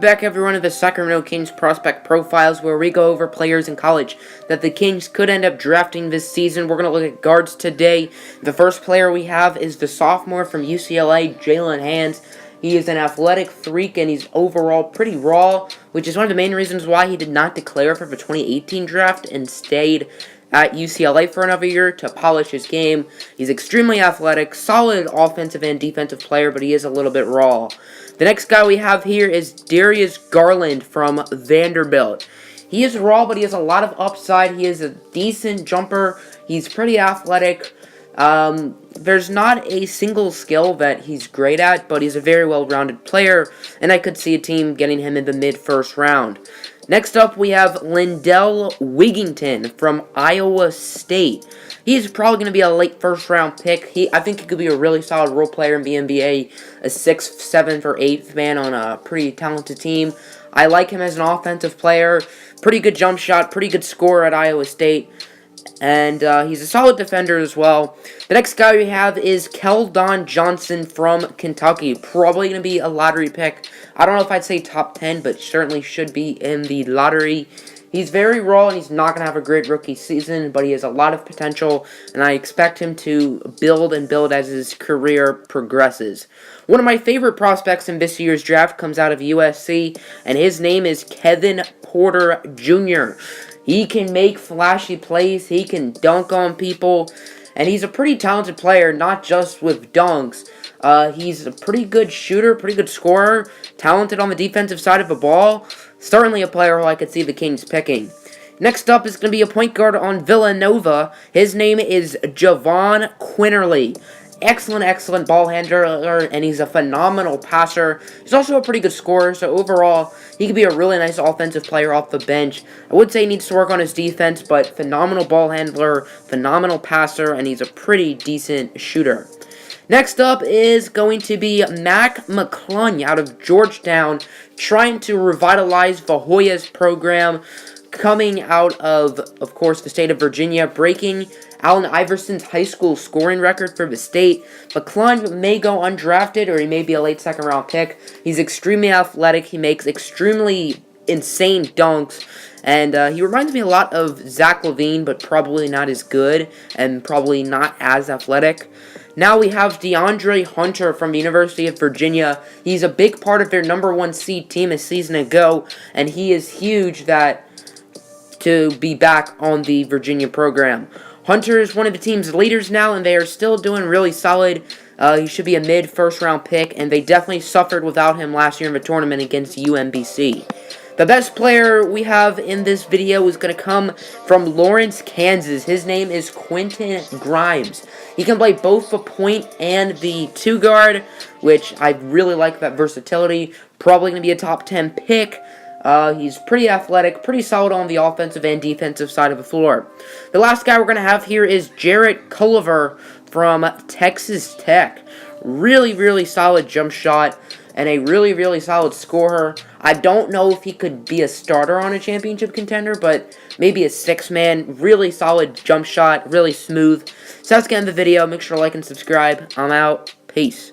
back everyone to the Sacramento Kings Prospect Profiles, where we go over players in college that the Kings could end up drafting this season. We're going to look at guards today. The first player we have is the sophomore from UCLA, Jalen Hands. He is an athletic freak, and he's overall pretty raw, which is one of the main reasons why he did not declare for the 2018 draft and stayed at UCLA for another year to polish his game. He's extremely athletic, solid offensive and defensive player, but he is a little bit raw. The next guy we have here is Darius Garland from Vanderbilt. He is raw, but he has a lot of upside. He is a decent jumper. He's pretty athletic. There's not a single skill that he's great at, but he's a very well-rounded player, and I could see a team getting him in the mid-first round. Next up, we have Lindell Wigington from Iowa State. He's probably going to be a late first-round pick. I think he could be a really solid role player in the NBA, a 6th, 7th, or 8th man on a pretty talented team. I like him as an offensive player. Pretty good jump shot, pretty good scorer at Iowa State. And he's a solid defender as well. The next guy we have is Keldon Johnson from Kentucky. Probably going to be a lottery pick. I don't know if I'd say top 10, but certainly should be in the lottery. He's very raw, and he's not going to have a great rookie season, but he has a lot of potential, and I expect him to build and build as his career progresses. One of my favorite prospects in this year's draft comes out of USC, and his name is Kevin Porter Jr. He can make flashy plays, he can dunk on people, and he's a pretty talented player, not just with dunks. He's a pretty good shooter, pretty good scorer, talented on the defensive side of the ball. Certainly a player who I could see the Kings picking. Next up is going to be a point guard on Villanova. His name is Javon Quinterly. Excellent ball handler, and he's a phenomenal passer. He's also a pretty good scorer, so overall, he could be a really nice offensive player off the bench. I would say he needs to work on his defense, but phenomenal ball handler, phenomenal passer, and he's a pretty decent shooter. Next up is going to be Mac McClung out of Georgetown, trying to revitalize the Hoyas program, coming out of course, the state of Virginia, breaking Allen Iverson's high school scoring record for the state. McClung may go undrafted, or he may be a late second-round pick. He's extremely athletic. He makes extremely insane dunks, and he reminds me a lot of Zach LaVine, but probably not as good, and probably not as athletic. Now we have DeAndre Hunter from the University of Virginia. He's a big part of their #1 seed team a season ago, and he is huge to be back on the Virginia program. Hunter is one of the team's leaders now, and they are still doing really solid. He should be a mid-first round pick, and they definitely suffered without him last year in the tournament against UMBC. The best player we have in this video is going to come from Lawrence, Kansas. His name is Quentin Grimes. He can play both the point and the 2 guard, which I really like that versatility. Probably going to be a top 10 pick. He's pretty athletic, pretty solid on the offensive and defensive side of the floor. The last guy we're going to have here is Jarrett Culver from Texas Tech. Really solid jump shot, and a really solid scorer. I don't know if he could be a starter on a championship contender, but maybe a 6-man. Really solid jump shot, really smooth. So that's the end of the video. Make sure to like and subscribe. I'm out. Peace.